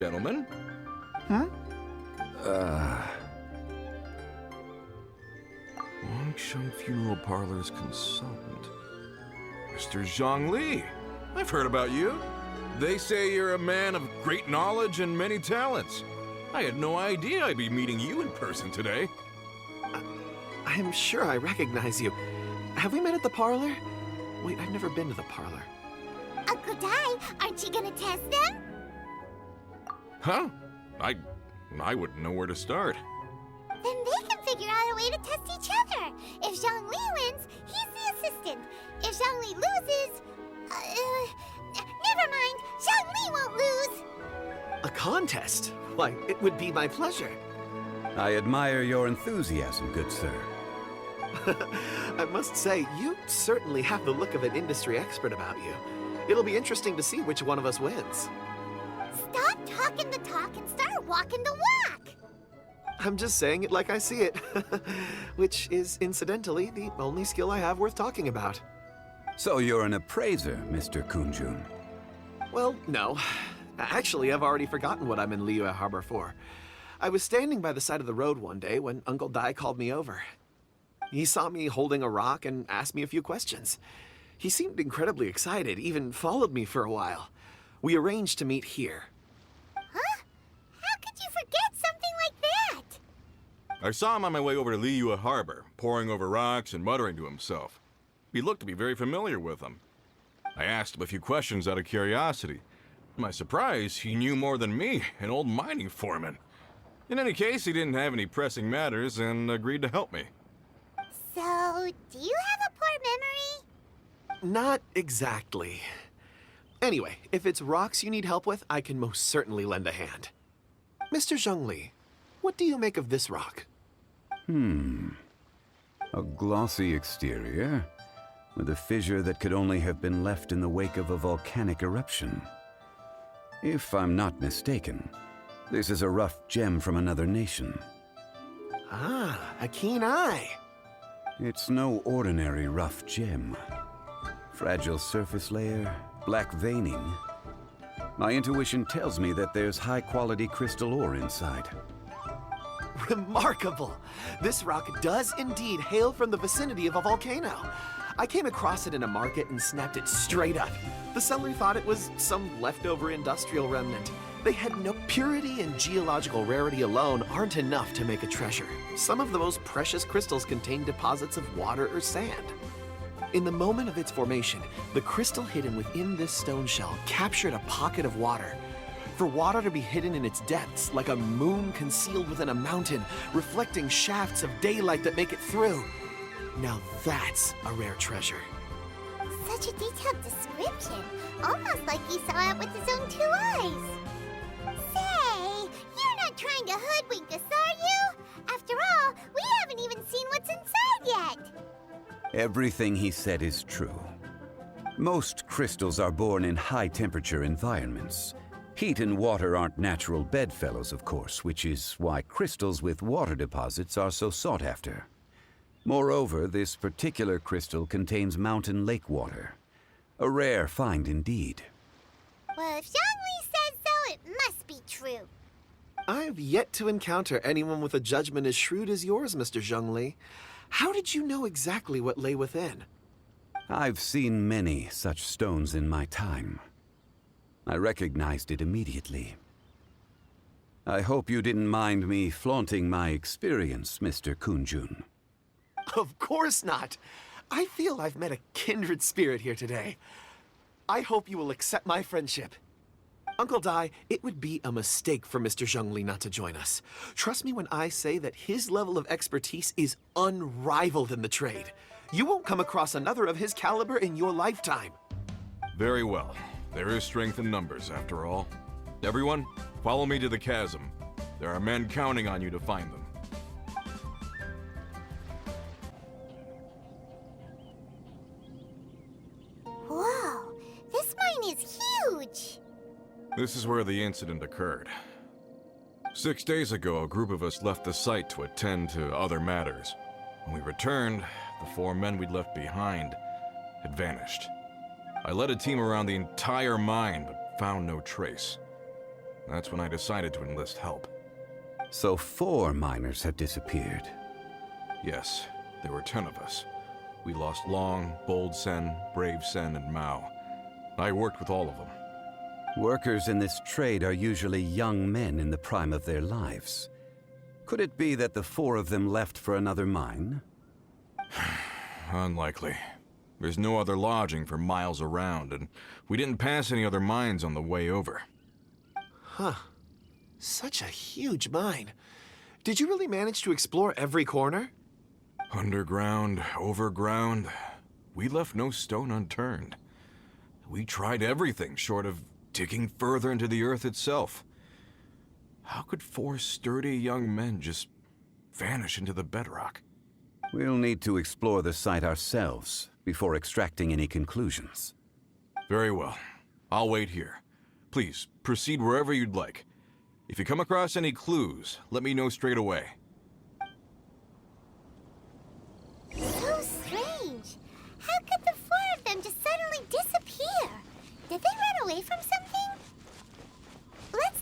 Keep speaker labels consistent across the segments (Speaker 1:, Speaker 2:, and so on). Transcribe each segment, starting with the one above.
Speaker 1: Gentlemen?
Speaker 2: Hmm?
Speaker 1: Longsheng Funeral Parlor's consultant. Mr. Zhongli. I've heard about you. They say you're a man of great knowledge and many talents. I had no idea I'd be meeting you in person today.
Speaker 2: I'm sure I recognize you. Have we met at the parlor? Wait, I've never been to the parlor.
Speaker 3: Uncle Dai, aren't you gonna test them?
Speaker 1: Huh? I wouldn't know where to start.
Speaker 3: Then they can figure out a way to test each other. If Zhongli wins, he's the assistant. If Zhongli loses... never mind, Zhongli won't lose.
Speaker 2: A contest? Why, it would be my pleasure.
Speaker 4: I admire your enthusiasm, good sir.
Speaker 2: I must say, you certainly have the look of an industry expert about you. It'll be interesting to see which one of us wins.
Speaker 3: Stop talking the talk and start walking the walk.
Speaker 2: I'm just saying it like I see it, which is, incidentally, the only skill I have worth talking about.
Speaker 4: So you're an appraiser, Mr. Kunjun.
Speaker 2: Well, no. Actually, I've already forgotten what I'm in Liyue Harbor for. I was standing by the side of the road one day when Uncle Dai called me over. He saw me holding a rock and asked me a few questions. He seemed incredibly excited, even followed me for a while. We arranged to meet here.
Speaker 3: Huh? How could you forget something like that?
Speaker 1: I saw him on my way over to Liyue Harbor, poring over rocks and muttering to himself. He looked to be very familiar with them. I asked him a few questions out of curiosity. To my surprise, he knew more than me, an old mining foreman. In any case, he didn't have any pressing matters and agreed to help me.
Speaker 3: So, do you have a poor memory?
Speaker 2: Not exactly. Anyway, if it's rocks you need help with, I can most certainly lend a hand. Mr. Zhongli, what do you make of this rock?
Speaker 4: A glossy exterior, with a fissure that could only have been left in the wake of a volcanic eruption. If I'm not mistaken, this is a rough gem from another nation.
Speaker 2: Ah, a keen eye.
Speaker 4: It's no ordinary rough gem. Fragile surface layer, black veining. My intuition tells me that there's high-quality crystal ore inside.
Speaker 2: Remarkable! This rock does indeed hail from the vicinity of a volcano. I came across it in a market and snapped it straight up. The seller thought it was some leftover industrial remnant. They had no purity, and geological rarity alone aren't enough to make a treasure. Some of the most precious crystals contain deposits of water or sand. In the moment of its formation, the crystal hidden within this stone shell captured a pocket of water. For water to be hidden in its depths, like a moon concealed within a mountain, reflecting shafts of daylight that make it through. Now that's a rare treasure.
Speaker 3: Such a detailed description. Almost like he saw it with his own 2 eyes. Say, you're not trying to hoodwink us, are you? After all, we haven't even seen what's inside yet.
Speaker 4: Everything he said is true. Most crystals are born in high-temperature environments. Heat and water aren't natural bedfellows, of course, which is why crystals with water deposits are so sought after. Moreover, this particular crystal contains mountain lake water. A rare find indeed.
Speaker 3: Well, if Zhongli says so, it must be true.
Speaker 2: I've yet to encounter anyone with a judgment as shrewd as yours, Mr. Zhongli. How did you know exactly what lay within?
Speaker 4: I've seen many such stones in my time. I recognized it immediately. I hope you didn't mind me flaunting my experience, Mr. Kunjun.
Speaker 2: Of course not. I feel I've met a kindred spirit here today. I hope you will accept my friendship. Uncle Dai, it would be a mistake for Mr. Zhongli not to join us. Trust me when I say that his level of expertise is unrivaled in the trade. You won't come across another of his caliber in your lifetime.
Speaker 1: Very well. There is strength in numbers, after all. Everyone, follow me to the chasm. There are men counting on you to find them.
Speaker 3: Whoa, this mine is huge.
Speaker 1: This is where the incident occurred. 6 days ago, a group of us left the site to attend to other matters. When we returned, the 4 men we'd left behind had vanished. I led a team around the entire mine, but found no trace. That's when I decided to enlist help.
Speaker 4: So 4 miners have disappeared.
Speaker 1: Yes, there were 10 of us. We lost Long, Bold Sen, Brave Sen, and Mao. I worked with all of them.
Speaker 4: Workers in this trade are usually young men in the prime of their lives. Could it be that the 4 of them left for another mine?
Speaker 1: Unlikely. There's no other lodging for miles around, and we didn't pass any other mines on the way over.
Speaker 2: Huh. Such a huge mine. Did you really manage to explore every corner?
Speaker 1: Underground, overground, we left no stone unturned. We tried everything short of digging further into the earth itself. How could 4 sturdy young men just vanish into the bedrock?
Speaker 4: We'll need to explore the site ourselves before extracting any conclusions.
Speaker 1: Very well. I'll wait here. Please, proceed wherever you'd like. If you come across any clues, let me know straight away.
Speaker 3: So strange. How could the 4 of them just suddenly disappear? Did they run away from something? Let's...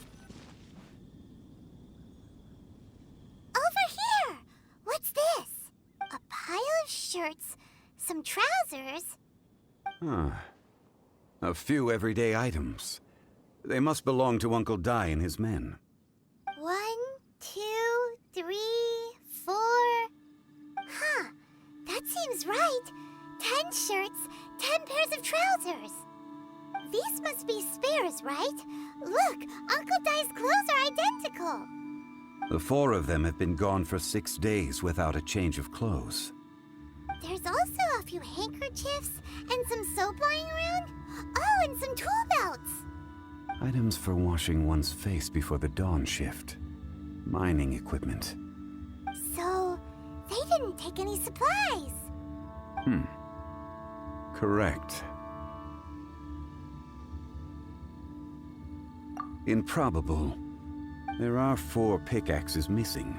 Speaker 3: Over here! What's this? A pile of shirts, some trousers.
Speaker 4: Huh. A few everyday items. They must belong to Uncle Dai and his men.
Speaker 3: 1, 2, 3, 4. Huh. That seems right. 10 shirts, 10 pairs of trousers. These must be spares, right? Look, Uncle Dai's clothes are identical.
Speaker 4: The 4 of them have been gone for 6 days without a change of clothes.
Speaker 3: There's also a few handkerchiefs and some soap lying around. Oh, and some tool belts.
Speaker 4: Items for washing one's face before the dawn shift. Mining equipment.
Speaker 3: So, they didn't take any supplies.
Speaker 4: Correct. Improbable. There are 4 pickaxes missing.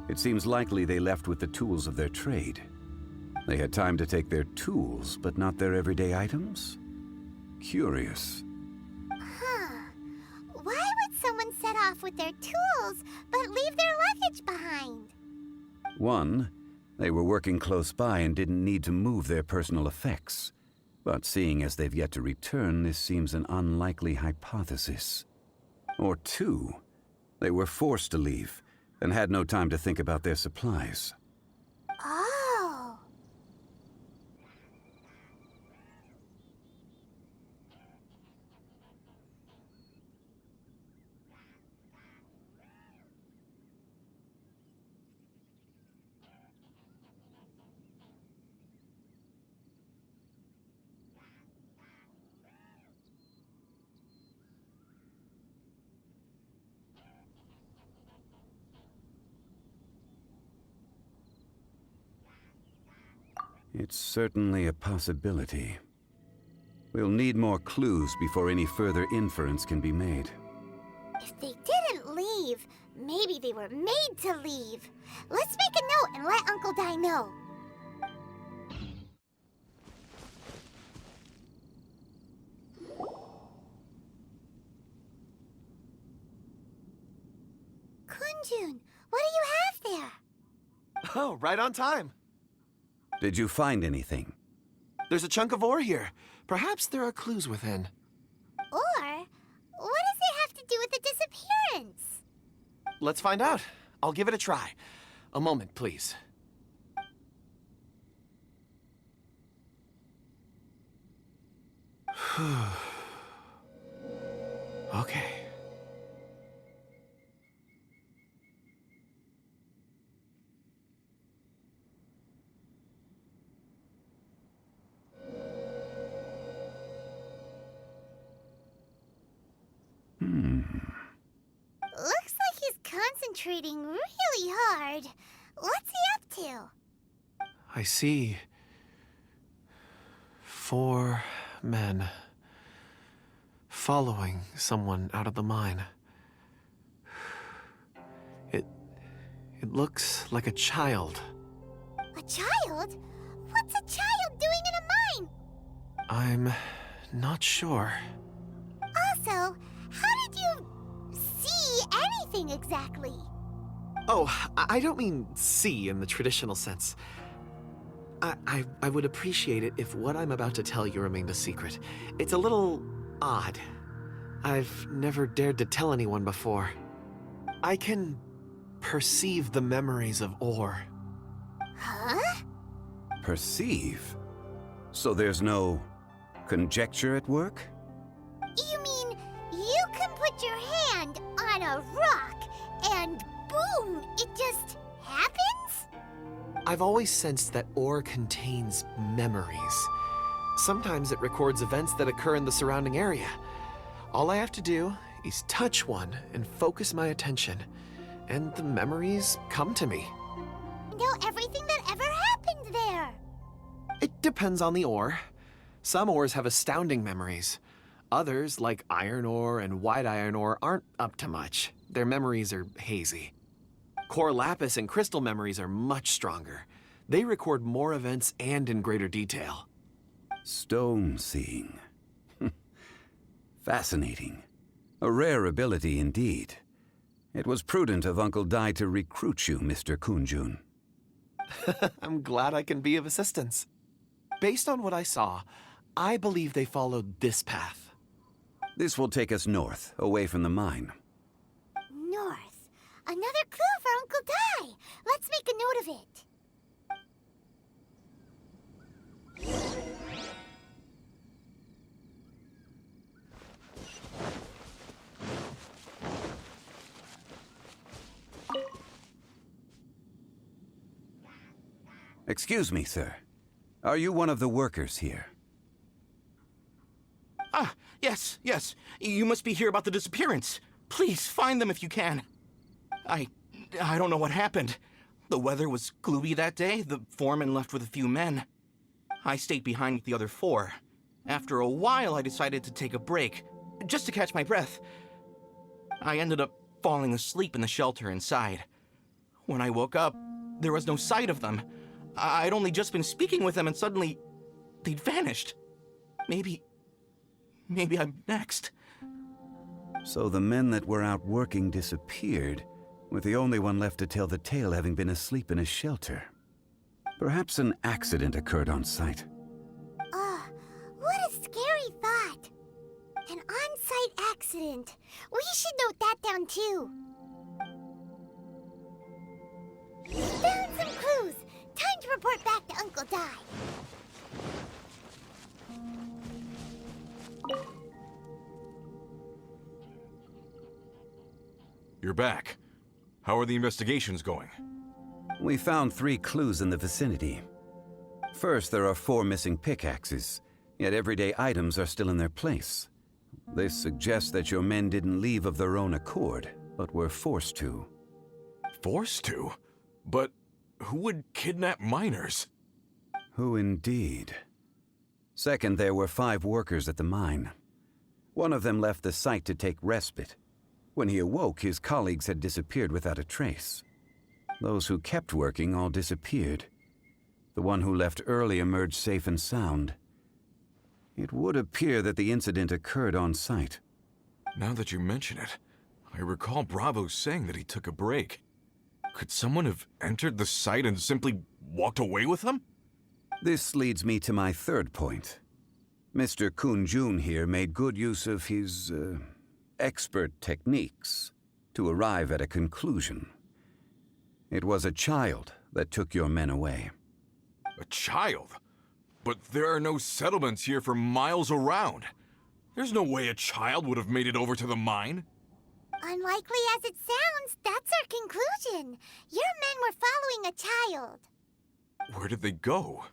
Speaker 4: It seems likely they left with the tools of their trade. They had time to take their tools, but not their everyday items? Curious.
Speaker 3: Huh. Why would someone set off with their tools, but leave their luggage behind?
Speaker 4: 1, they were working close by and didn't need to move their personal effects. But seeing as they've yet to return, this seems an unlikely hypothesis. Or 2, they were forced to leave and had no time to think about their supplies.
Speaker 3: Oh.
Speaker 4: It's certainly a possibility. We'll need more clues before any further inference can be made.
Speaker 3: If they didn't leave, maybe they were made to leave. Let's make a note and let Uncle Dai know. Kunjun, what do you have there?
Speaker 2: Oh, right on time.
Speaker 4: Did you find anything?
Speaker 2: There's a chunk of ore here. Perhaps there are clues within.
Speaker 3: Or, what does it have to do with the disappearance?
Speaker 2: Let's find out. I'll give it a try. A moment, please. Okay.
Speaker 3: Looks like he's concentrating really hard. What's he up to?
Speaker 2: I see 4 men following someone out of the mine. It looks like a child.
Speaker 3: A child? What's a child doing in a mine?
Speaker 2: I'm not sure.
Speaker 3: Also, how did you anything exactly?
Speaker 2: Oh, I don't mean see in the traditional sense. I would appreciate it if what I'm about to tell you remained a secret. It's a little odd. I've never dared to tell anyone before. I can perceive the memories of Or.
Speaker 3: Huh?
Speaker 4: Perceive? So there's no conjecture at work?
Speaker 3: You mean you can put your hand on a rock and boom, it just happens?
Speaker 2: I've always sensed that Or contains memories. Sometimes it records events that occur in the surrounding area. All I have to do is touch one and focus my attention, and the memories come to me.
Speaker 3: Know everything that ever happened there.
Speaker 2: It depends on the ore. Some ores have astounding memories. Others, like iron ore and white iron ore, aren't up to much. Their memories are hazy. Core lapis and crystal memories are much stronger. They record more events and in greater detail.
Speaker 4: Stone seeing. Fascinating. A rare ability indeed. It was prudent of Uncle Dai to recruit you, Mr. Kunjun.
Speaker 2: I'm glad I can be of assistance. Based on what I saw, I believe they followed this path.
Speaker 4: This will take us north, away from the mine.
Speaker 3: North. Another clue for Uncle Dai. Let's make a note of it.
Speaker 4: Excuse me, sir. Are you one of the workers here?
Speaker 5: Ah, yes. You must be here about the disappearance. Please, find them if you can. I don't know what happened. The weather was gloomy that day. The foreman left with a few men. I stayed behind with the other 4. After a while, I decided to take a break, just to catch my breath. I ended up falling asleep in the shelter inside. When I woke up, there was no sight of them. I'd only just been speaking with them and suddenly they'd vanished. Maybe I'm next.
Speaker 4: So the men that were out working disappeared, with the only one left to tell the tale having been asleep in a shelter. Perhaps an accident occurred on site.
Speaker 3: What a scary thought. An on-site accident. We should note that down too. Found some clues. Time to report back to Uncle Dai.
Speaker 1: You're back. How are the investigations going?
Speaker 4: We found 3 clues in the vicinity. First, there are 4 missing pickaxes, yet everyday items are still in their place. This suggests that your men didn't leave of their own accord, but were forced to.
Speaker 1: Forced to? But who would kidnap miners?
Speaker 4: Who indeed? Second, there were 5 workers at the mine. One of them left the site to take respite. When he awoke, his colleagues had disappeared without a trace. Those who kept working all disappeared. The one who left early emerged safe and sound. It would appear that the incident occurred on site.
Speaker 1: Now that you mention it, I recall Bravo saying that he took a break. Could someone have entered the site and simply walked away with them?
Speaker 4: This leads me to my third point. Mr. Kunjun here made good use of his, expert techniques to arrive at a conclusion. It was a child that took your men away.
Speaker 1: A child? But there are no settlements here for miles around. There's no way a child would have made it over to the mine.
Speaker 3: Unlikely as it sounds, that's our conclusion. Your men were following a child.
Speaker 1: Where did they go?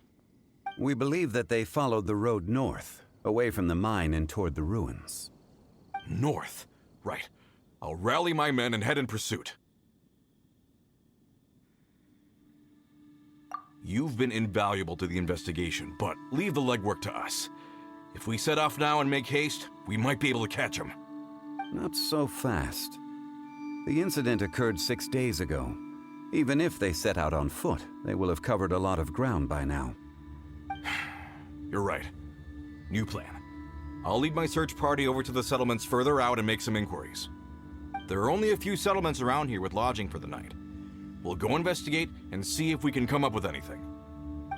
Speaker 4: We believe that they followed the road north, away from the mine and toward the ruins.
Speaker 1: North. Right. I'll rally my men and head in pursuit. You've been invaluable to the investigation, but leave the legwork to us. If we set off now and make haste, we might be able to catch them.
Speaker 4: Not so fast. The incident occurred 6 days ago. Even if they set out on foot, they will have covered a lot of ground by now.
Speaker 1: You're right. New plan. I'll lead my search party over to the settlements further out and make some inquiries. There are only a few settlements around here with lodging for the night. We'll go investigate and see if we can come up with anything.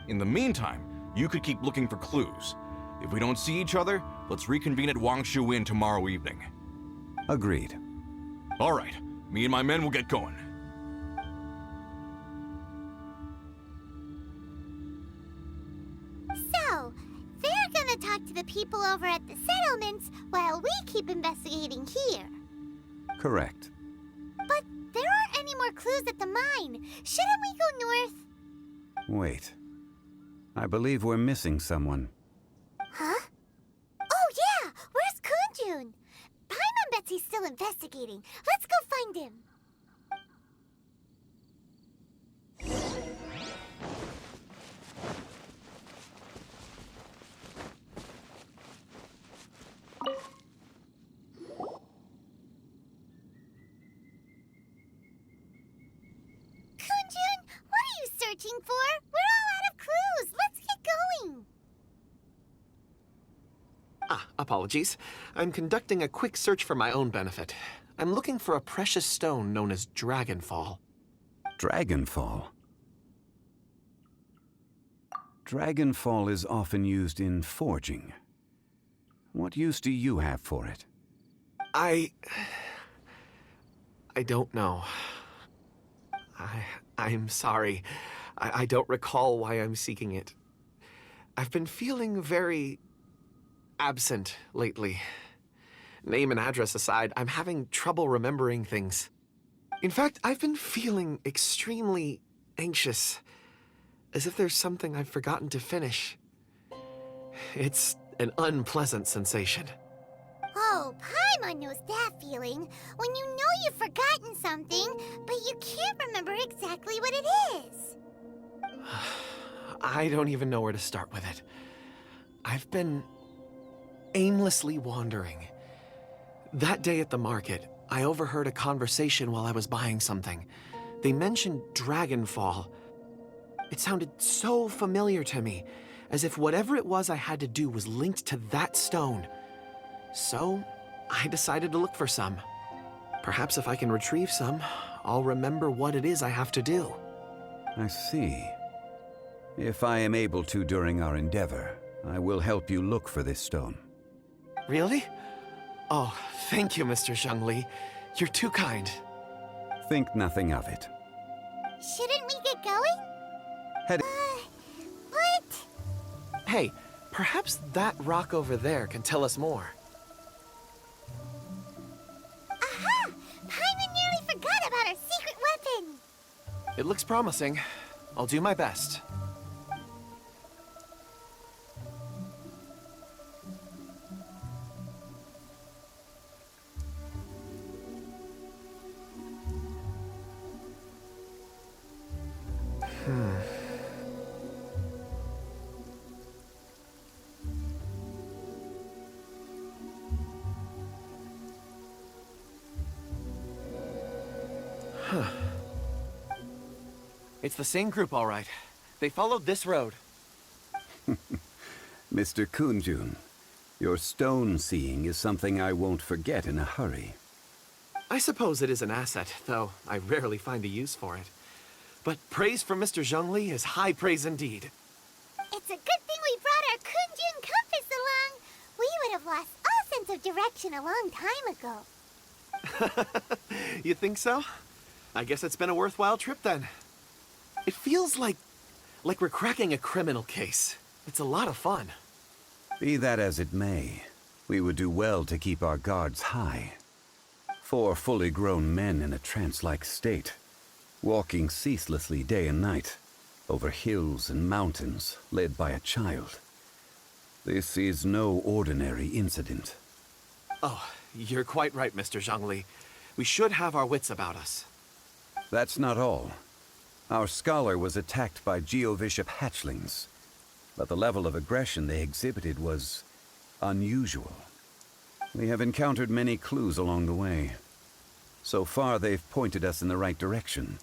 Speaker 1: In the meantime, you could keep looking for clues. If we don't see each other, let's reconvene at Wangshu Inn tomorrow evening.
Speaker 4: Agreed.
Speaker 1: All right, me and my men will get going.
Speaker 3: So, they're gonna talk to the people over at the settlements while we keep investigating here.
Speaker 4: Correct.
Speaker 3: But there aren't any more clues at the mine. Shouldn't we go north?
Speaker 4: Wait. I believe we're missing someone.
Speaker 3: Huh? Oh yeah! Where's Kunjun? Paimon bets he's still investigating. Let's go find him. Kunjun, what are you searching for? We're all out of clues. Let's get going.
Speaker 2: Apologies. I'm conducting a quick search for my own benefit. I'm looking for a precious stone known as Dragonfall.
Speaker 4: Dragonfall? Dragonfall is often used in forging. What use do you have for it?
Speaker 2: I don't know. I'm sorry. I don't recall why I'm seeking it. I've been feeling very absent lately. Name and address aside, I'm having trouble remembering things. In fact, I've been feeling extremely anxious, as if there's something I've forgotten to finish. It's an unpleasant sensation.
Speaker 3: Oh, Paimon knows that feeling. When you know you've forgotten something, but you can't remember exactly what it is.
Speaker 2: I don't even know where to start with it. I've been aimlessly wandering. That day at the market, I overheard a conversation while I was buying something. They mentioned Dragonfall. It sounded so familiar to me, as if whatever it was I had to do was linked to that stone. So, I decided to look for some. Perhaps if I can retrieve some, I'll remember what it is I have to do.
Speaker 4: I see. If I am able to during our endeavor, I will help you look for this stone.
Speaker 2: Really? Oh, thank you, Mr. Zhongli. You're too kind.
Speaker 4: Think nothing of it.
Speaker 3: Shouldn't we get going?
Speaker 4: Head.
Speaker 3: What?
Speaker 2: Hey, perhaps that rock over there can tell us more.
Speaker 3: Aha! Paimon nearly forgot about our secret weapon.
Speaker 2: It looks promising. I'll do my best. It's the same group, all right. They followed this road.
Speaker 4: Mr. Kunjun, your stone seeing is something I won't forget in a hurry.
Speaker 2: I suppose it is an asset, though I rarely find a use for it. But praise from Mr. Zhongli is high praise indeed.
Speaker 3: It's a good thing we brought our Kunjun compass along. We would have lost all sense of direction a long time ago.
Speaker 2: You think so? I guess it's been a worthwhile trip then. It feels like we're cracking a criminal case. It's a lot of fun.
Speaker 4: Be that as it may, we would do well to keep our guards high. 4 fully grown men in a trance-like state, walking ceaselessly day and night, over hills and mountains, led by a child. This is no ordinary incident.
Speaker 2: Oh, you're quite right, Mr. Zhongli. We should have our wits about us.
Speaker 4: That's not all. Our scholar was attacked by Geovishap hatchlings, but the level of aggression they exhibited was unusual. We have encountered many clues along the way. So far, they've pointed us in the right direction.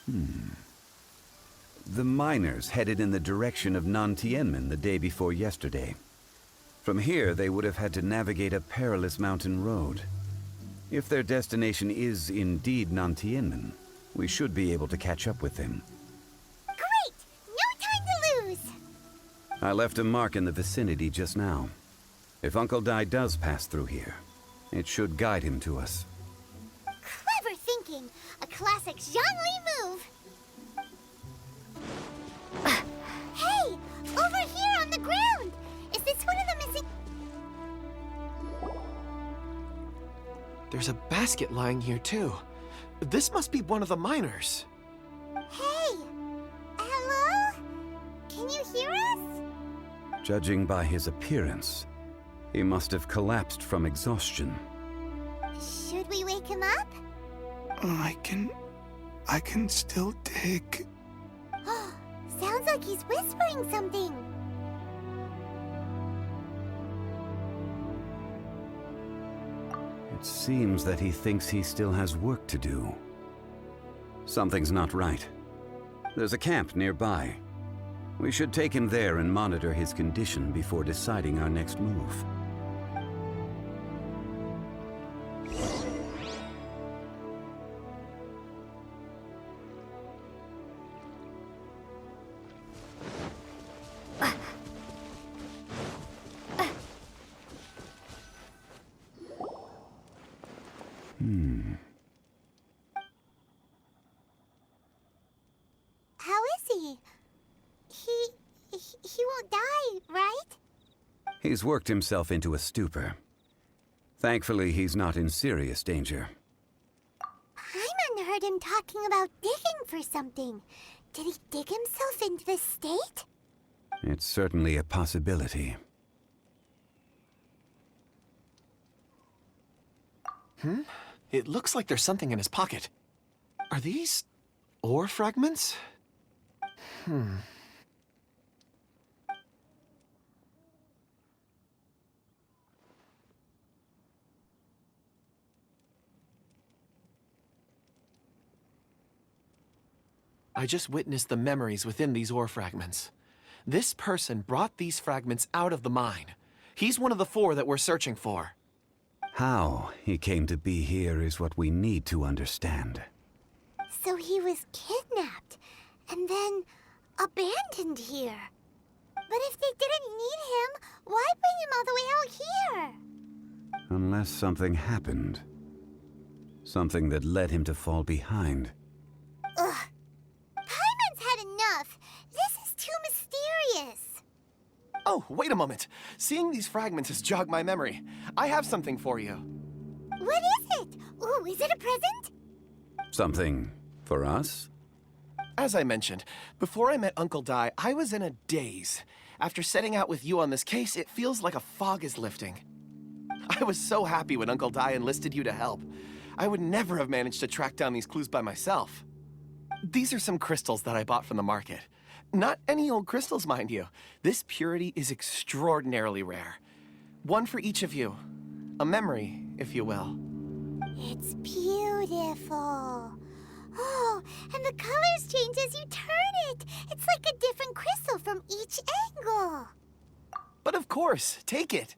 Speaker 4: The miners headed in the direction of Nantianmen the day before yesterday. From here, they would have had to navigate a perilous mountain road. If their destination is indeed Nantianmen, we should be able to catch up with them.
Speaker 3: Great! No time to lose!
Speaker 4: I left a mark in the vicinity just now. If Uncle Dai does pass through here, it should guide him to us.
Speaker 3: Clever thinking! A classic Zhongli move! Hey! Over here on the ground! Is this one of the missing...
Speaker 2: There's a basket lying here, too. This must be one of the miners.
Speaker 3: Hey! Hello? Can you hear us?
Speaker 4: Judging by his appearance, he must have collapsed from exhaustion.
Speaker 3: Should we wake him up?
Speaker 6: I can still dig.
Speaker 3: Sounds like he's whispering something.
Speaker 4: It seems that he thinks he still has work to do. Something's not right. There's a camp nearby. We should take him there and monitor his condition before deciding our next move.
Speaker 3: How is he? He won't die, right?
Speaker 4: He's worked himself into a stupor. Thankfully, he's not in serious danger.
Speaker 3: Paimon heard him talking about digging for something. Did he dig himself into this state?
Speaker 4: It's certainly a possibility.
Speaker 2: It looks like there's something in his pocket. Are these ore fragments? I just witnessed the memories within these ore fragments. This person brought these fragments out of the mine. He's one of the 4 that we're searching for.
Speaker 4: How he came to be here is what we need to understand.
Speaker 3: So he was kidnapped and then abandoned here. But if they didn't need him, why bring him all the way out here?
Speaker 4: Unless something happened. Something that led him to fall behind.
Speaker 3: Ugh. Paimon's had enough. This is too mysterious.
Speaker 2: Oh, wait a moment. Seeing these fragments has jogged my memory. I have something for you.
Speaker 3: What is it? Ooh, is it a present?
Speaker 4: Something for us?
Speaker 2: As I mentioned, before I met Uncle Dai, I was in a daze. After setting out with you on this case, it feels like a fog is lifting. I was so happy when Uncle Dai enlisted you to help. I would never have managed to track down these clues by myself. These are some crystals that I bought from the market. Not any old crystals, mind you. This purity is extraordinarily rare. One for each of you. A memory, if you will.
Speaker 3: It's beautiful. Oh, and the colors change as you turn it. It's like a different crystal from each angle.
Speaker 2: But of course, take it.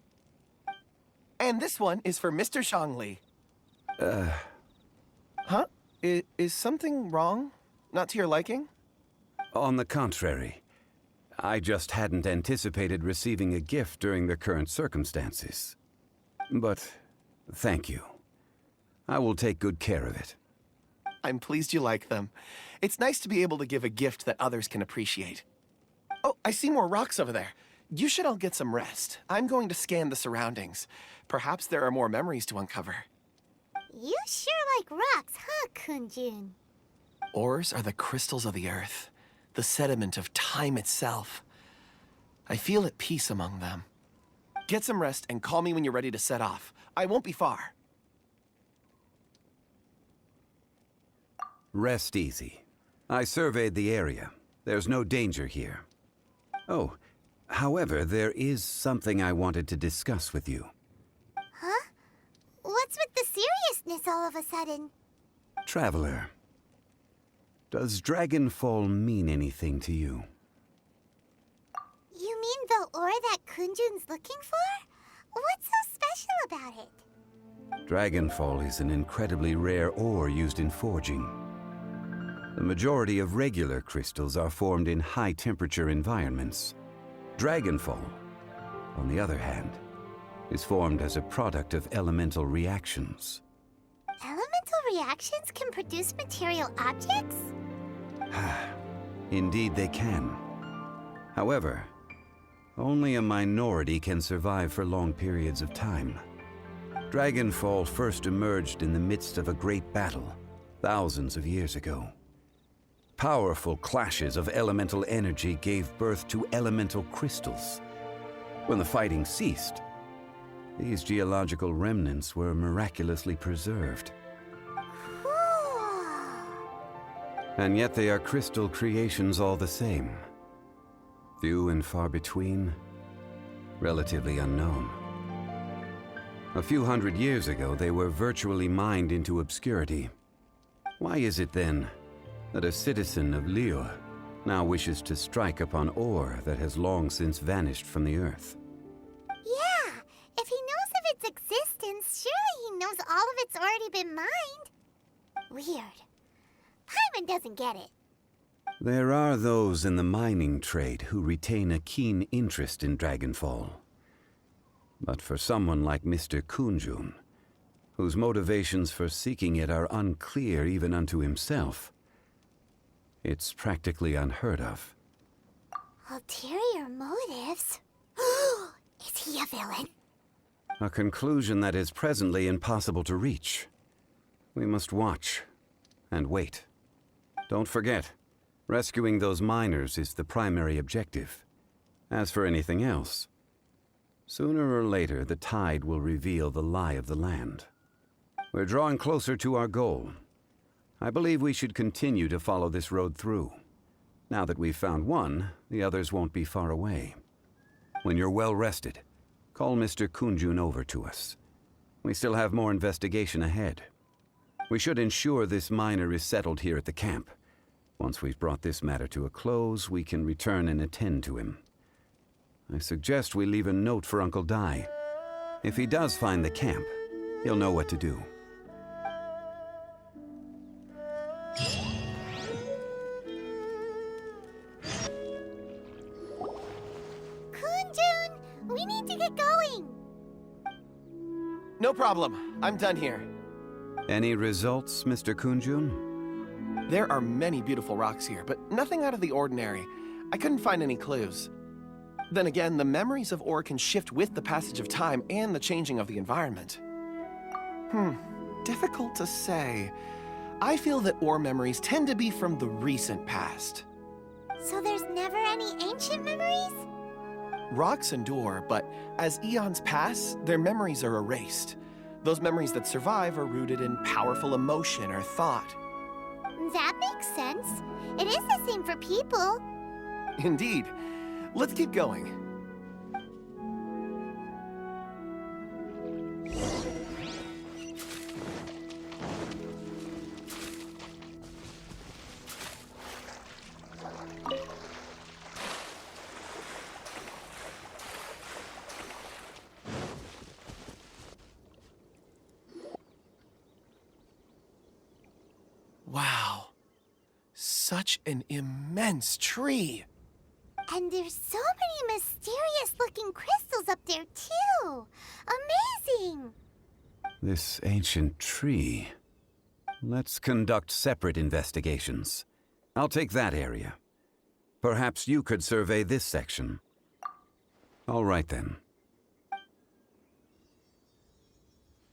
Speaker 2: And this one is for Mr. Zhongli. Huh? Is something wrong? Not to your liking?
Speaker 4: On the contrary, I just hadn't anticipated receiving a gift during the current circumstances. But thank you. I will take good care of it.
Speaker 2: I'm pleased you like them. It's nice to be able to give a gift that others can appreciate. Oh, I see more rocks over there. You should all get some rest. I'm going to scan the surroundings. Perhaps there are more memories to uncover.
Speaker 3: You sure like rocks, huh, Kunjun?
Speaker 2: Ores are the crystals of the earth, the sediment of time itself. I feel at peace among them. Get some rest and call me when you're ready to set off. I won't be far.
Speaker 4: Rest easy. I surveyed the area. There's no danger here. Oh, however, there is something I wanted to discuss with you.
Speaker 3: Huh? What's with the seriousness all of a sudden?
Speaker 4: Traveler, does Dragonfall mean anything to you?
Speaker 3: You mean the ore that Kunjun's looking for? What's so special about it?
Speaker 4: Dragonfall is an incredibly rare ore used in forging. The majority of regular crystals are formed in high-temperature environments. Dragonfall, on the other hand, is formed as a product of elemental reactions.
Speaker 3: Elemental reactions can produce material objects?
Speaker 4: Indeed they can. However, only a minority can survive for long periods of time. Dragonfall first emerged in the midst of a great battle, thousands of years ago. Powerful clashes of elemental energy gave birth to elemental crystals. When the fighting ceased, these geological remnants were miraculously preserved.
Speaker 3: Cool.
Speaker 4: And yet they are crystal creations all the same. Few and far between, relatively unknown. A few hundred years ago, they were virtually mined into obscurity. Why is it then that a citizen of Liyue now wishes to strike upon ore that has long since vanished from the earth?
Speaker 3: Yeah, if he knows of its existence, surely he knows all of it's already been mined. Weird. Paimon doesn't get it.
Speaker 4: There are those in the mining trade who retain a keen interest in Dragonfall. But for someone like Mr. Kunjun, whose motivations for seeking it are unclear even unto himself, it's practically unheard of.
Speaker 3: Ulterior motives? Is he a villain?
Speaker 4: A conclusion that is presently impossible to reach. We must watch and wait. Don't forget, rescuing those miners is the primary objective. As for anything else, sooner or later the tide will reveal the lie of the land. We're drawing closer to our goal. I believe we should continue to follow this road through. Now that we've found one, the others won't be far away. When you're well rested, call Mr. Kunjun over to us. We still have more investigation ahead. We should ensure this miner is settled here at the camp. Once we've brought this matter to a close, we can return and attend to him. I suggest we leave a note for Uncle Dai. If he does find the camp, he'll know what to do.
Speaker 3: Kunjun, we need to get going.
Speaker 2: No problem. I'm done here.
Speaker 4: Any results, Mr. Kunjun?
Speaker 2: There are many beautiful rocks here, but nothing out of the ordinary. I couldn't find any clues. Then again, the memories of ore can shift with the passage of time and the changing of the environment. Difficult to say. I feel that ore memories tend to be from the recent past.
Speaker 3: So there's never any ancient memories?
Speaker 2: Rocks endure, but as eons pass, their memories are erased. Those memories that survive are rooted in powerful emotion or thought.
Speaker 3: That makes sense. It is the same for people.
Speaker 2: Indeed. Let's keep going. Wow. Such an immense tree.
Speaker 3: And there's so many mysterious-looking crystals up there, too. Amazing!
Speaker 4: This ancient tree. Let's conduct separate investigations. I'll take that area. Perhaps you could survey this section. All right, then.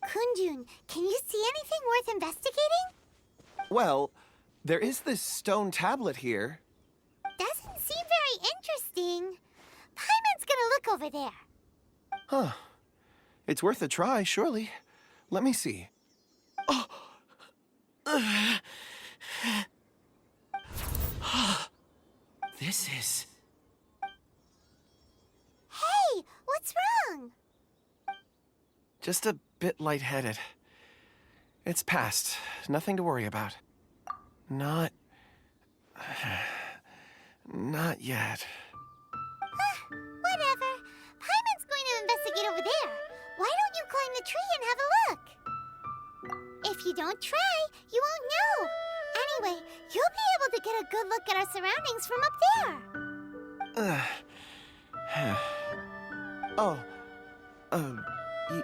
Speaker 3: Kunjun, can you see anything worth investigating?
Speaker 2: Well, there is this stone tablet here.
Speaker 3: Doesn't seem very interesting. Paimon's gonna look over there.
Speaker 2: Huh. It's worth a try, surely. Let me see. Oh! This is...
Speaker 3: Hey, what's wrong?
Speaker 2: just a bit lightheaded. It's past. Nothing to worry about. Not yet.
Speaker 3: Whatever. Paimon's going to investigate over there. Why don't you climb the tree and have a look? If you don't try, you won't know. Anyway, you'll be able to get a good look at our surroundings from up there.
Speaker 2: Oh,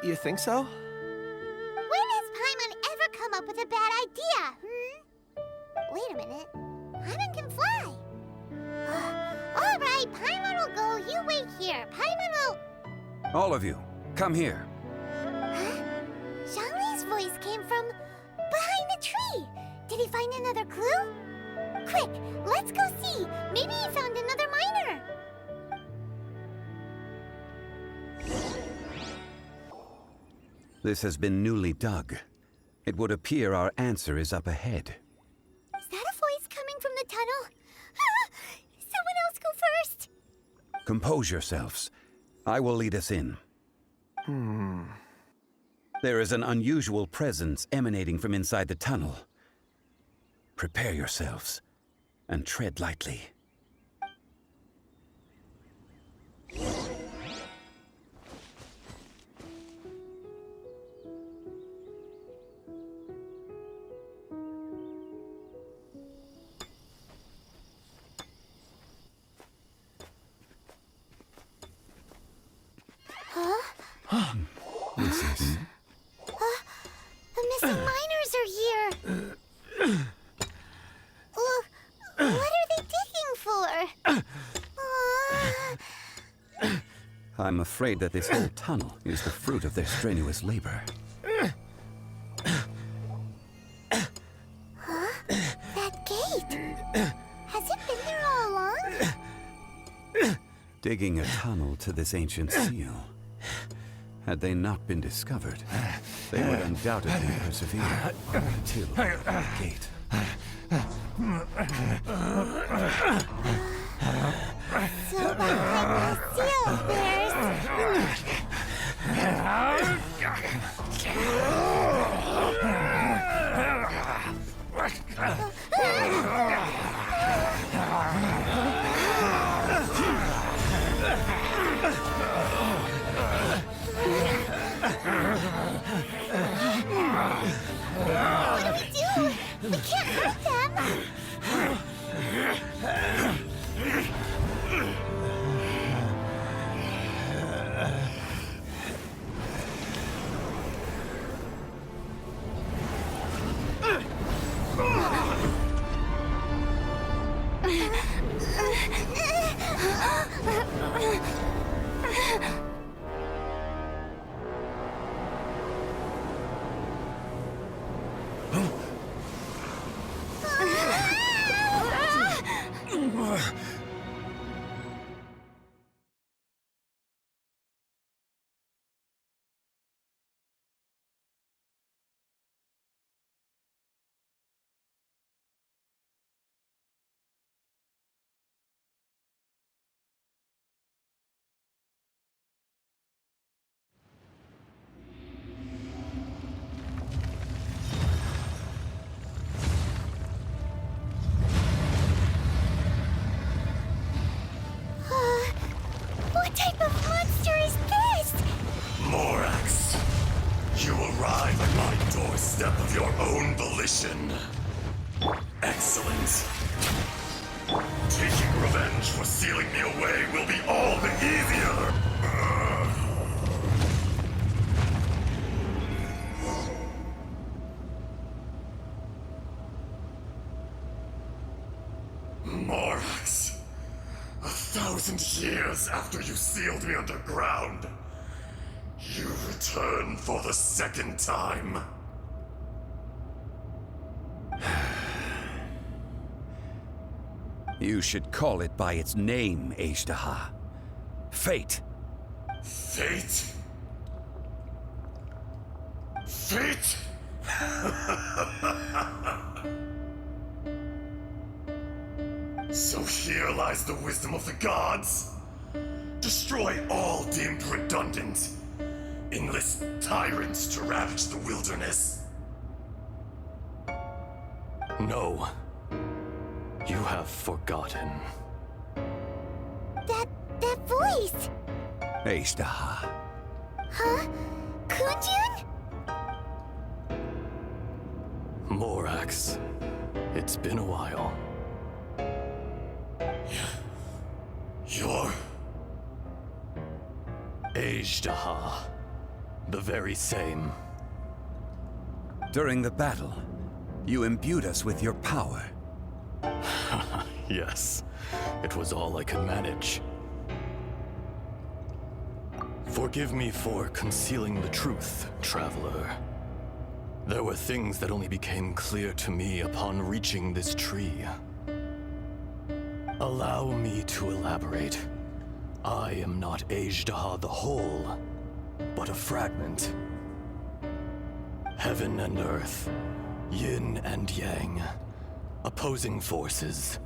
Speaker 2: you think so?
Speaker 3: When has Paimon ever come up with a bad idea, Wait a minute. Paimon can fly. All right, Paimon will go. You wait here. Paimon will...
Speaker 4: All of you, come here.
Speaker 3: Huh? Zhongli's voice came from behind the tree. Did he find another clue? Quick, let's go see. Maybe he found another miner.
Speaker 4: This has been newly dug. It would appear our answer is up ahead.
Speaker 3: Is that a voice coming from the tunnel? Someone else go first.
Speaker 4: Compose yourselves. I will lead us in. There is an unusual presence emanating from inside the tunnel. Prepare yourselves and tread lightly. This is...
Speaker 3: The missing miners are here. What are they digging for?
Speaker 4: I'm afraid that this whole tunnel is the fruit of their strenuous labor.
Speaker 3: That gate. Has it been there all along?
Speaker 4: Digging a tunnel to this ancient seal. Had they not been discovered, they would undoubtedly persevere until the gate.
Speaker 3: So behind the seal, there's... What do we do? We can't hurt them. What type of monster is this?
Speaker 7: Morax, you arrive at my doorstep of your own volition. Excellent. Taking revenge for sealing me away will be all the easier. Morax. 1,000 years after you sealed me underground, you return for the second time.
Speaker 4: You should call it by its name, Ashtaha. Fate.
Speaker 7: Fate? Fate? So here lies the wisdom of the gods. Destroy all deemed redundant. Enlist tyrants to ravage the wilderness.
Speaker 8: No. You have forgotten.
Speaker 3: That voice.
Speaker 4: Ashtaha.
Speaker 3: Huh? Kunjun?
Speaker 8: Morax, it's been a while.
Speaker 7: You're...
Speaker 8: Ajdaha, the very same.
Speaker 4: During the battle, you imbued us with your power.
Speaker 8: Yes, it was all I could manage. Forgive me for concealing the truth, Traveler. There were things that only became clear to me upon reaching this tree. Allow me to elaborate. I am not Ajdaha the whole, but a fragment. Heaven and earth, yin and yang, opposing forces.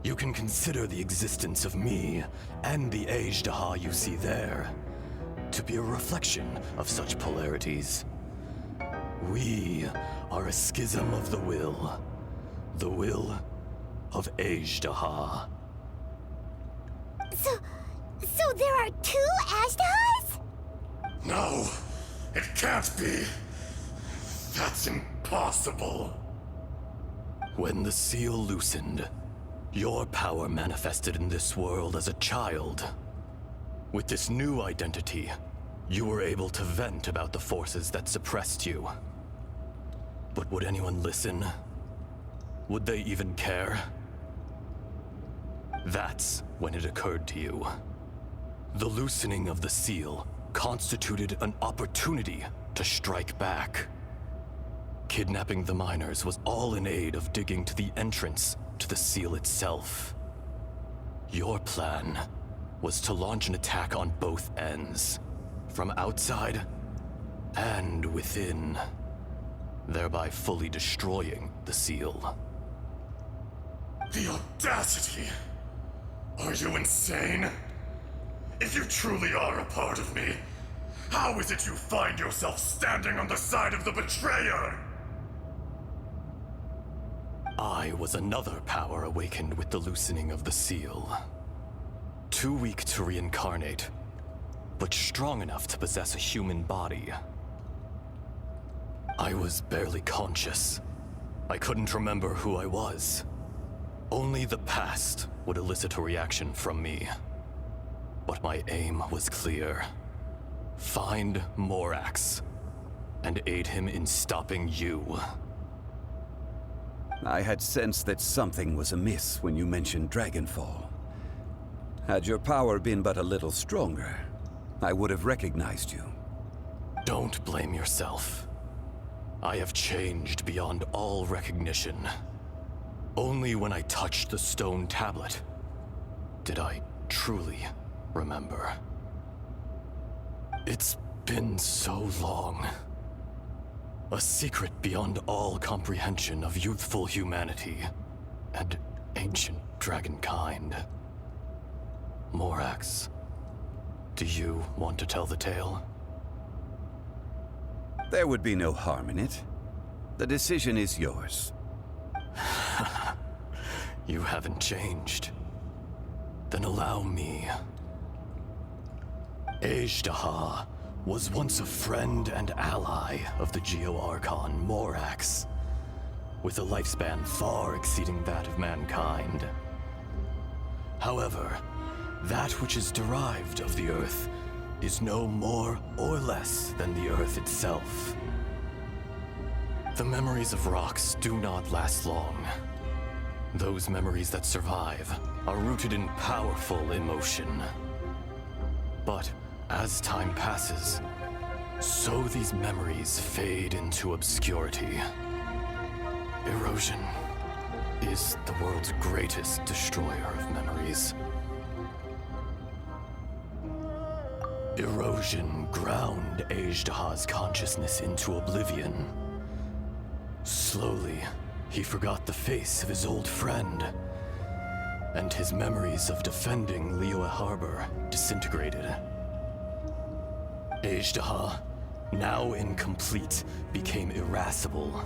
Speaker 8: You can consider the existence of me and the Ajdaha you see there to be a reflection of such polarities. We are a schism of the will of Ajdaha.
Speaker 3: So there are two Ajdahas?
Speaker 7: No, it can't be. That's impossible.
Speaker 8: When the seal loosened, your power manifested in this world as a child. With this new identity, you were able to vent about the forces that suppressed you. But would anyone listen? Would they even care? That's when it occurred to you. The loosening of the seal constituted an opportunity to strike back. Kidnapping the miners was all in aid of digging to the entrance to the seal itself. Your plan was to launch an attack on both ends, from outside and within, thereby fully destroying the seal.
Speaker 7: The audacity! Are you insane? If you truly are a part of me, how is it you find yourself standing on the side of the betrayer?
Speaker 8: I was another power awakened with the loosening of the seal. Too weak to reincarnate, but strong enough to possess a human body. I was barely conscious. I couldn't remember who I was. Only the past would elicit a reaction from me. But my aim was clear. Find Morax, and aid him in stopping you.
Speaker 4: I had sensed that something was amiss when you mentioned Dragonfall. Had your power been but a little stronger, I would have recognized you.
Speaker 8: Don't blame yourself. I have changed beyond all recognition. Only when I touched the stone tablet did I truly remember. It's been so long. A secret beyond all comprehension of youthful humanity and ancient dragonkind. Morax, do you want to tell the tale?
Speaker 4: There would be no harm in it. The decision is yours.
Speaker 8: You haven't changed. Then allow me. Ajdaha was once a friend and ally of the Geo-Archon Morax, with a lifespan far exceeding that of mankind. However, that which is derived of the Earth is no more or less than the Earth itself. The memories of rocks do not last long. Those memories that survive are rooted in powerful emotion. But as time passes, so these memories fade into obscurity. Erosion is the world's greatest destroyer of memories. Erosion ground Ajdaha's consciousness into oblivion. Slowly, he forgot the face of his old friend, and his memories of defending Liyue Harbor disintegrated. Ajdaha, now incomplete, became irascible,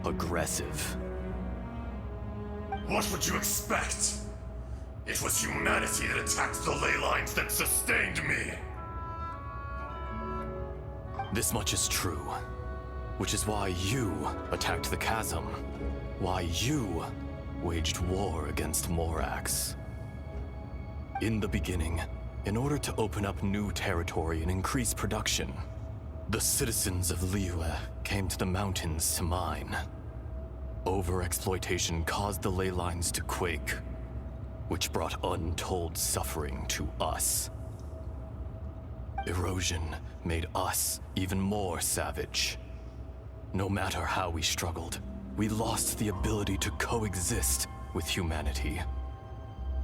Speaker 8: aggressive.
Speaker 7: What would you expect? It was humanity that attacked the ley lines that sustained me.
Speaker 8: This much is true. Which is why you attacked the chasm. Why you waged war against Morax. In the beginning, in order to open up new territory and increase production, the citizens of Liyue came to the mountains to mine. Overexploitation caused the ley lines to quake, which brought untold suffering to us. Erosion made us even more savage. No matter how we struggled, we lost the ability to coexist with humanity.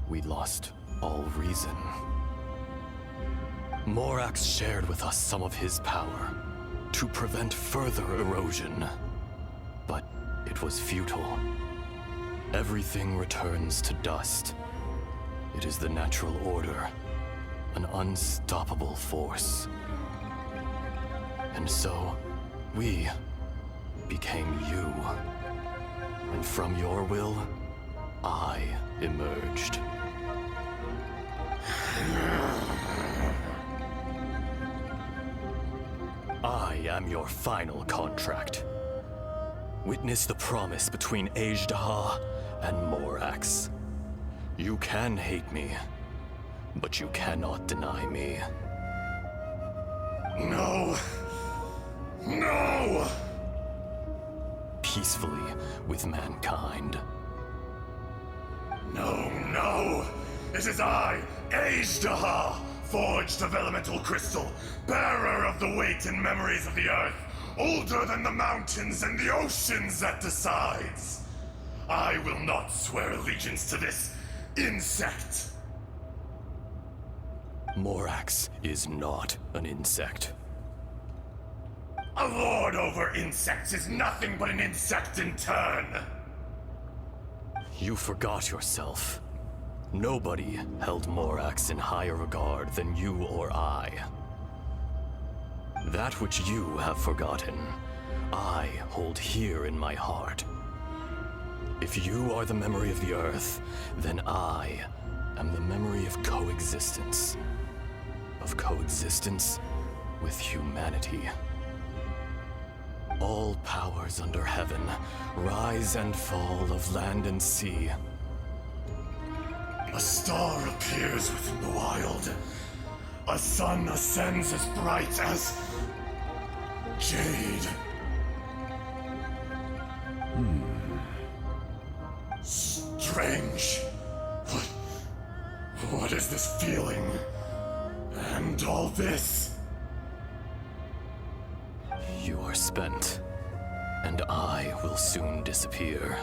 Speaker 8: We lost all reason. Morax shared with us some of his power to prevent further erosion, but it was futile. Everything returns to dust. It is the natural order, an unstoppable force. And so, we became you. And from your will, I emerged. I am your final contract. Witness the promise between Azhdaha and Morax. You can hate me, but you cannot deny me.
Speaker 7: No! No!
Speaker 8: Peacefully with mankind.
Speaker 7: No, no! It is I, Azhdaha, forged of elemental crystal, bearer of the weight and memories of the earth, older than the mountains and the oceans that decides. I will not swear allegiance to this insect.
Speaker 8: Morax is not an insect.
Speaker 7: A lord over insects is nothing but an insect in turn.
Speaker 8: You forgot yourself. Nobody held Morax in higher regard than you or I. That which you have forgotten, I hold here in my heart. If you are the memory of the Earth, then I am the memory of coexistence. Of coexistence with humanity. All powers under heaven, rise and fall of land and sea.
Speaker 7: A star appears within the wild. A sun ascends as bright as jade. Strange. What is this feeling? And all this?
Speaker 8: You are spent, and I will soon disappear.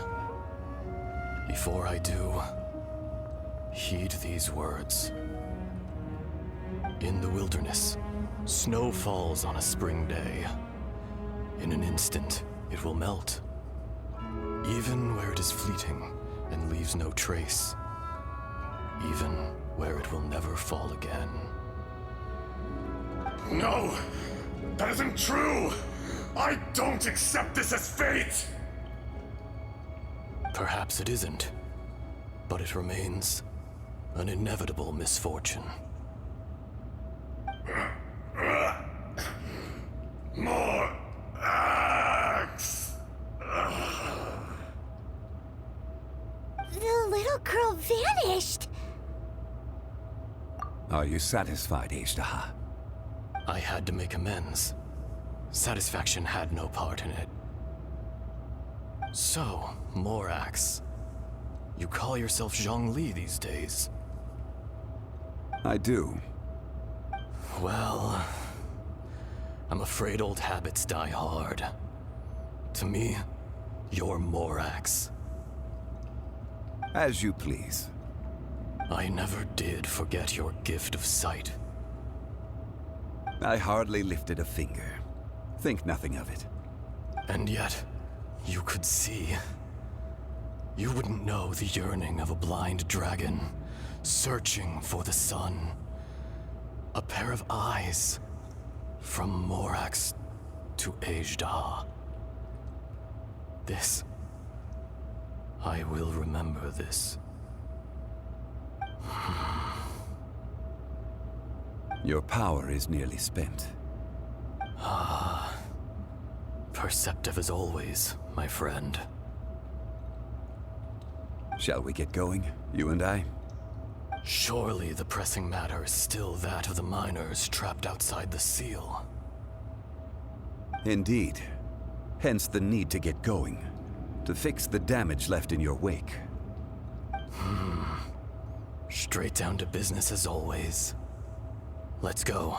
Speaker 8: Before I do, heed these words. In the wilderness, snow falls on a spring day. In an instant, it will melt. Even where it is fleeting and leaves no trace. Even where it will never fall again.
Speaker 7: No! That isn't true! I don't accept this as fate!
Speaker 8: Perhaps it isn't, but it remains an inevitable misfortune.
Speaker 7: More axe!
Speaker 3: The little girl vanished!
Speaker 4: Are you satisfied, Azhdaha?
Speaker 8: I had to make amends. Satisfaction had no part in it. So, Morax, you call yourself Zhongli these days?
Speaker 4: I do.
Speaker 8: Well, I'm afraid old habits die hard. To me, you're Morax.
Speaker 4: As you please.
Speaker 8: I never did forget your gift of sight.
Speaker 4: I hardly lifted a finger. Think nothing of it.
Speaker 8: And yet, you could see. You wouldn't know the yearning of a blind dragon, searching for the sun. A pair of eyes, from Morax to Azhdaha. This. I will remember this.
Speaker 4: Your power is nearly spent.
Speaker 8: Perceptive as always, my friend.
Speaker 4: Shall we get going, you and I?
Speaker 8: Surely the pressing matter is still that of the miners trapped outside the seal.
Speaker 4: Indeed. Hence the need to get going, to fix the damage left in your wake.
Speaker 8: Straight down to business as always. Let's go.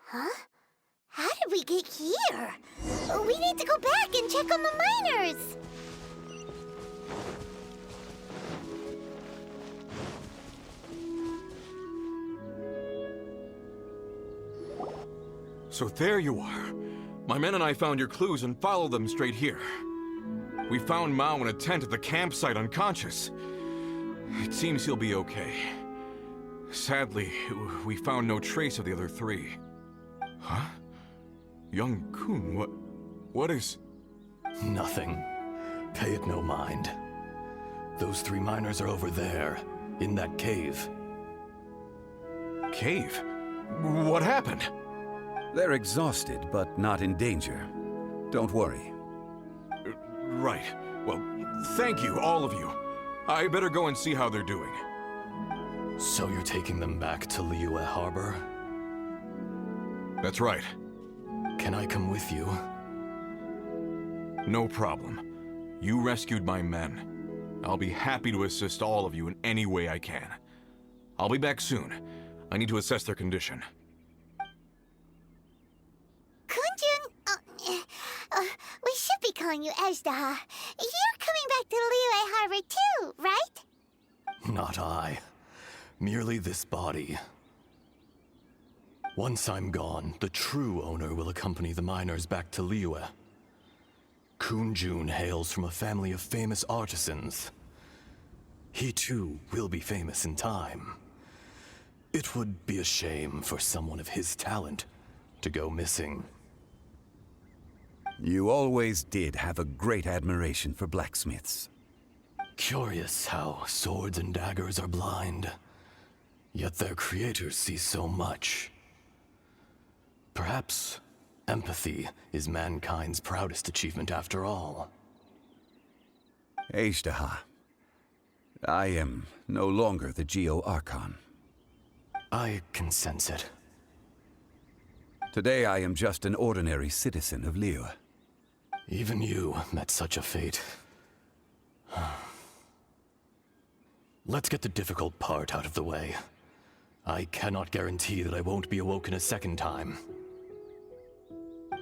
Speaker 3: Huh? How did we get here? We need to go back and check on the miners!
Speaker 1: So there you are. My men and I found your clues and followed them straight here. We found Mao in a tent at the campsite unconscious. It seems he'll be okay. Sadly, we found no trace of the other three. Huh? Young Kun, what is...
Speaker 8: Nothing. Pay it no mind. Those 3 miners are over there, in that cave.
Speaker 1: Cave? What happened?
Speaker 4: They're exhausted, but not in danger. Don't worry.
Speaker 1: Right. Well, thank you, all of you. I better go and see how they're doing.
Speaker 8: So you're taking them back to Liyue Harbor?
Speaker 1: That's right.
Speaker 8: Can I come with you?
Speaker 1: No problem. You rescued my men. I'll be happy to assist all of you in any way I can. I'll be back soon. I need to assess their condition.
Speaker 3: Kunjun, we should be calling you Ezda. You're coming back to Liyue Harbor too, right?
Speaker 8: Not I. Merely this body. Once I'm gone, the true owner will accompany the miners back to Liyue. Kunjun hails from a family of famous artisans. He too will be famous in time. It would be a shame for someone of his talent to go missing.
Speaker 4: You always did have a great admiration for blacksmiths.
Speaker 8: Curious how swords and daggers are blind, yet their creators see so much. Perhaps empathy is mankind's proudest achievement after all.
Speaker 4: Ejdaha. I am no longer the Geo-Archon.
Speaker 8: I can sense it.
Speaker 4: Today I am just an ordinary citizen of Liyue.
Speaker 8: Even you met such a fate. Let's get the difficult part out of the way. I cannot guarantee that I won't be awoken a second time.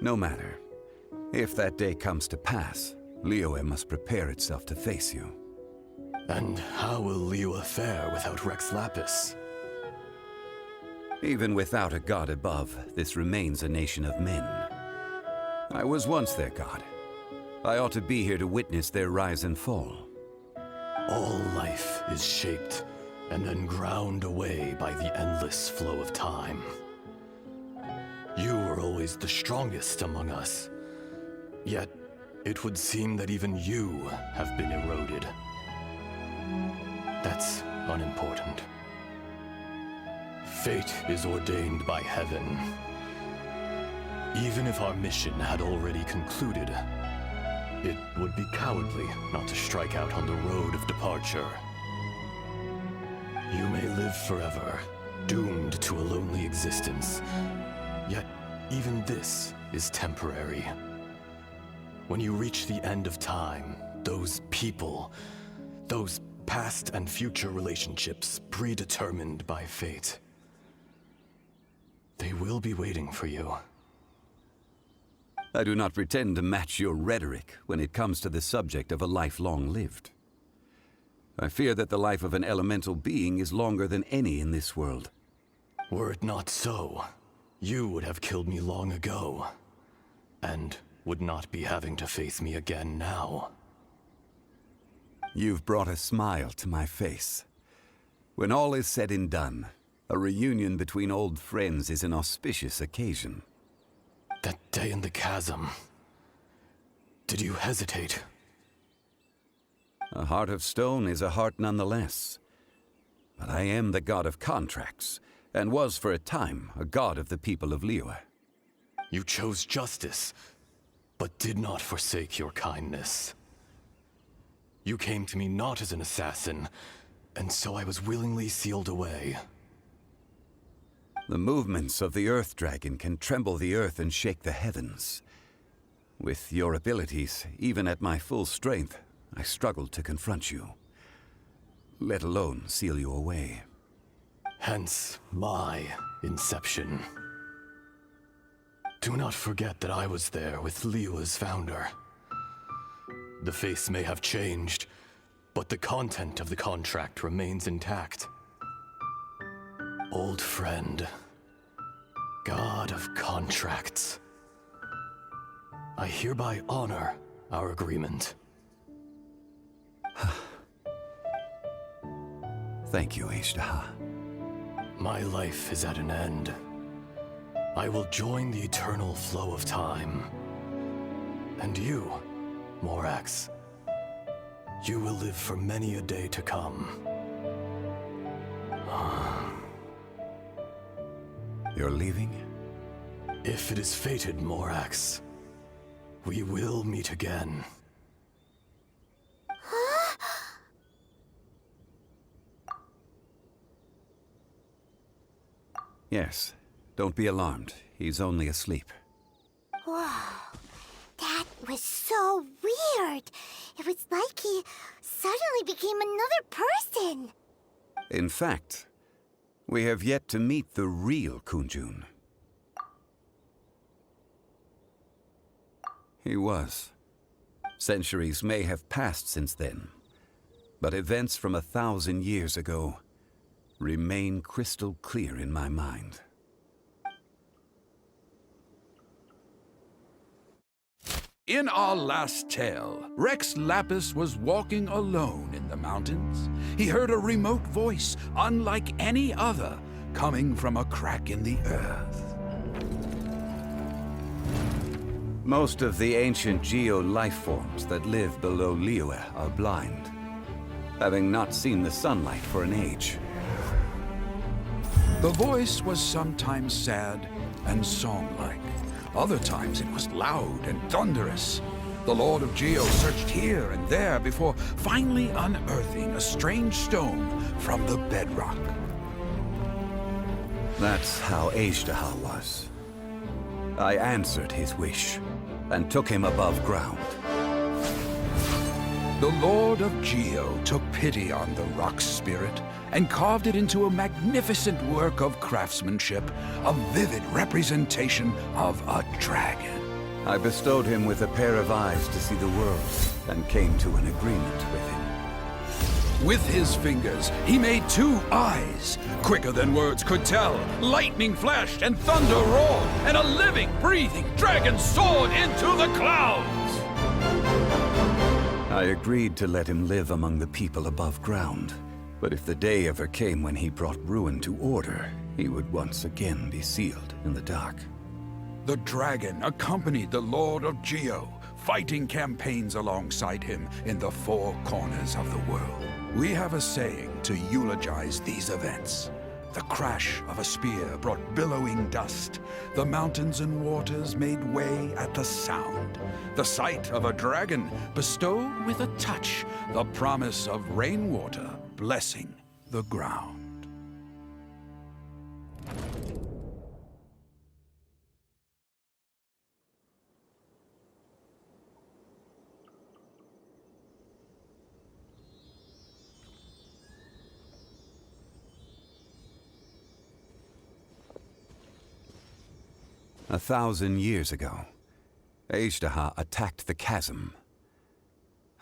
Speaker 4: No matter. If that day comes to pass, Liyue must prepare itself to face you.
Speaker 8: And how will Liyue fare without Rex Lapis?
Speaker 4: Even without a god above, this remains a nation of men. I was once their god. I ought to be here to witness their rise and fall.
Speaker 8: All life is shaped and then ground away by the endless flow of time. You were always the strongest among us. Yet, it would seem that even you have been eroded. That's unimportant. Fate is ordained by heaven. Even if our mission had already concluded, it would be cowardly not to strike out on the road of departure. You may live forever, doomed to a lonely existence. Yet, even this is temporary. When you reach the end of time, those people, those past and future relationships predetermined by fate, they will be waiting for you.
Speaker 4: I do not pretend to match your rhetoric when it comes to the subject of a life long lived. I fear that the life of an elemental being is longer than any in this world.
Speaker 8: Were it not so, you would have killed me long ago, and would not be having to face me again now.
Speaker 4: You've brought a smile to my face. When all is said and done, a reunion between old friends is an auspicious occasion.
Speaker 8: That day in the chasm. Did you hesitate?
Speaker 4: A heart of stone is a heart nonetheless. But I am the god of contracts, and was for a time a god of the people of Liyue.
Speaker 8: You chose justice, but did not forsake your kindness. You came to me not as an assassin, and so I was willingly sealed away.
Speaker 4: The movements of the Earth Dragon can tremble the earth and shake the heavens. With your abilities, even at my full strength, I struggled to confront you, let alone seal you away.
Speaker 8: Hence my inception. Do not forget that I was there with Liyue's founder. The face may have changed, but the content of the contract remains intact. Old friend, god of contracts. I hereby honor our agreement.
Speaker 4: Thank you, Ishtaha.
Speaker 8: My life is at an end. I will join the eternal flow of time. And you, Morax, you will live for many a day to come.
Speaker 4: You're leaving?
Speaker 8: If it is fated, Morax, we will meet again.
Speaker 4: Yes. Don't be alarmed. He's only asleep.
Speaker 3: Whoa. That was so weird. It was like he suddenly became another person.
Speaker 4: In fact, we have yet to meet the real Kunjun. He was. Centuries may have passed since then, but events from 1,000 years ago remain crystal clear in my mind.
Speaker 9: In our last tale, Rex Lapis was walking alone in the mountains. He heard a remote voice, unlike any other, coming from a crack in the earth.
Speaker 4: Most of the ancient geo-life forms that live below Liyue are blind, having not seen the sunlight for an age.
Speaker 9: The voice was sometimes sad and song-like. Other times it was loud and thunderous. The Lord of Geo searched here and there before finally unearthing a strange stone from the bedrock.
Speaker 4: That's how Ishtaha was. I answered his wish and took him above ground.
Speaker 9: The Lord of Geo took pity on the rock spirit and carved it into a magnificent work of craftsmanship, a vivid representation of a dragon.
Speaker 4: I bestowed him with a pair of eyes to see the world and came to an agreement with him.
Speaker 9: With his fingers, he made 2 eyes, quicker than words could tell. Lightning flashed and thunder roared, and a living, breathing dragon soared into the clouds.
Speaker 4: I agreed to let him live among the people above ground. But if the day ever came when he brought ruin to order, he would once again be sealed in the dark.
Speaker 9: The dragon accompanied the Lord of Geo, fighting campaigns alongside him in the 4 corners of the world. We have a saying to eulogize these events. The crash of a spear brought billowing dust. The mountains and waters made way at the sound. The sight of a dragon bestowed with a touch the promise of rainwater blessing the ground.
Speaker 4: A 1,000 years ago, Ishtaha attacked the chasm.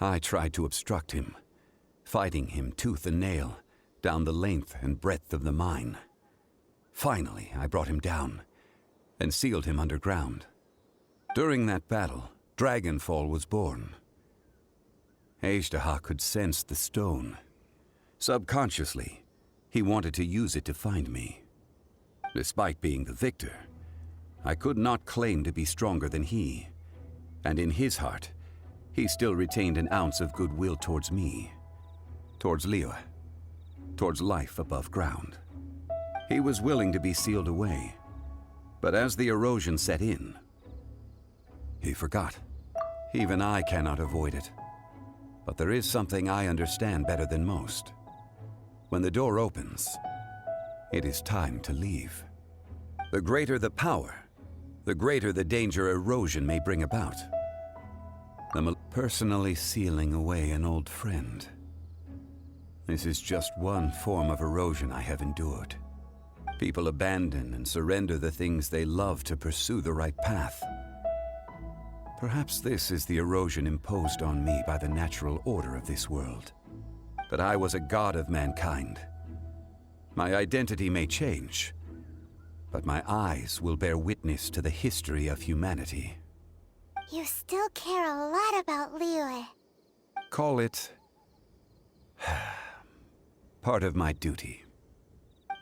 Speaker 4: I tried to obstruct him, fighting him tooth and nail, down the length and breadth of the mine. Finally, I brought him down, and sealed him underground. During that battle, Dragonfall was born. HypoZilla could sense the stone. Subconsciously, he wanted to use it to find me. Despite being the victor, I could not claim to be stronger than he, and in his heart, he still retained an ounce of goodwill towards me, towards Liyue, towards life above ground. He was willing to be sealed away, but as the erosion set in, he forgot. Even I cannot avoid it. But there is something I understand better than most. When the door opens, it is time to leave. The greater the power, the greater the danger erosion may bring about. Personally sealing away an old friend. This is just one form of erosion I have endured. People abandon and surrender the things they love to pursue the right path. Perhaps this is the erosion imposed on me by the natural order of this world. But I was a god of mankind. My identity may change, but my eyes will bear witness to the history of humanity.
Speaker 3: You still care a lot about Liyue.
Speaker 4: Call it part of my duty.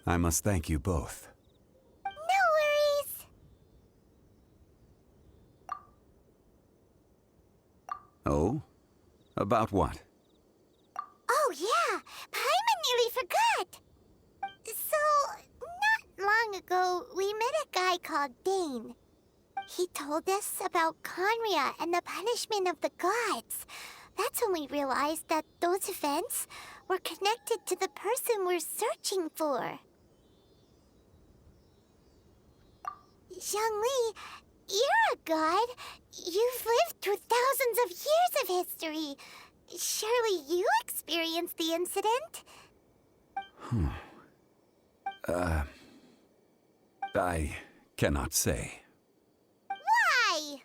Speaker 4: I must thank you both.
Speaker 3: No worries.
Speaker 4: Oh? About what?
Speaker 3: Oh yeah, Paimon nearly forgot. So, not long ago, we met a guy called Dane. He told us about Conria and the punishment of the gods. That's when we realized that those events were connected to the person we're searching for. Zhongli, you're a god. You've lived through thousands of years of history. Surely you experienced the incident?
Speaker 4: I cannot say.
Speaker 3: Why?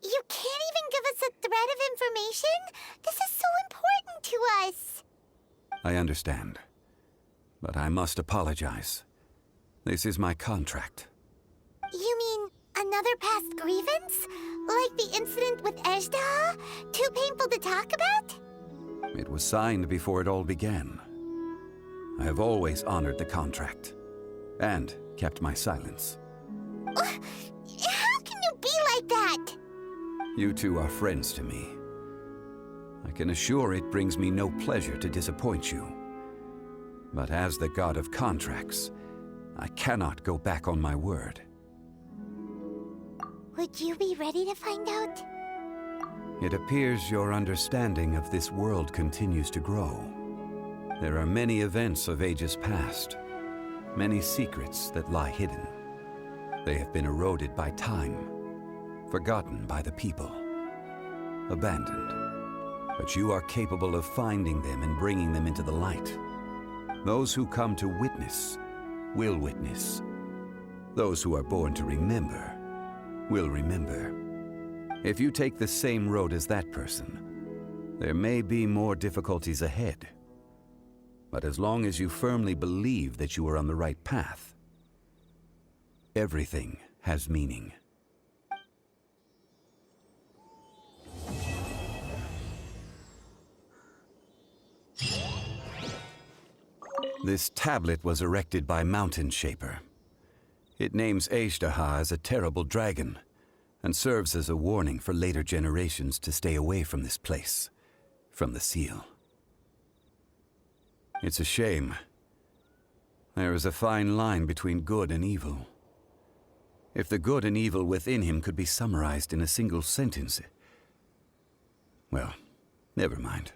Speaker 3: You can't even give us a thread of information? This is so important to us.
Speaker 4: I understand. But I must apologize. This is my contract.
Speaker 3: You mean another past grievance? Like the incident with HypoZilla? Too painful to talk about?
Speaker 4: It was signed before it all began. I have always honored the contract. And kept my silence.
Speaker 3: How can you be like that?
Speaker 4: You two are friends to me. I can assure it brings me no pleasure to disappoint you. But as the god of contracts, I cannot go back on my word.
Speaker 3: Would you be ready to find out?
Speaker 4: It appears your understanding of this world continues to grow. There are many events of ages past, many secrets that lie hidden. They have been eroded by time, forgotten by the people, abandoned. But you are capable of finding them and bringing them into the light. Those who come to witness will witness. Those who are born to remember will remember. If you take the same road as that person, there may be more difficulties ahead. But as long as you firmly believe that you are on the right path, everything has meaning. This tablet was erected by Mountain Shaper. It names HypoZilla as a terrible dragon, and serves as a warning for later generations to stay away from this place, from the seal. It's a shame. There is a fine line between good and evil. If the good and evil within him could be summarized in a single sentence... Well, never mind.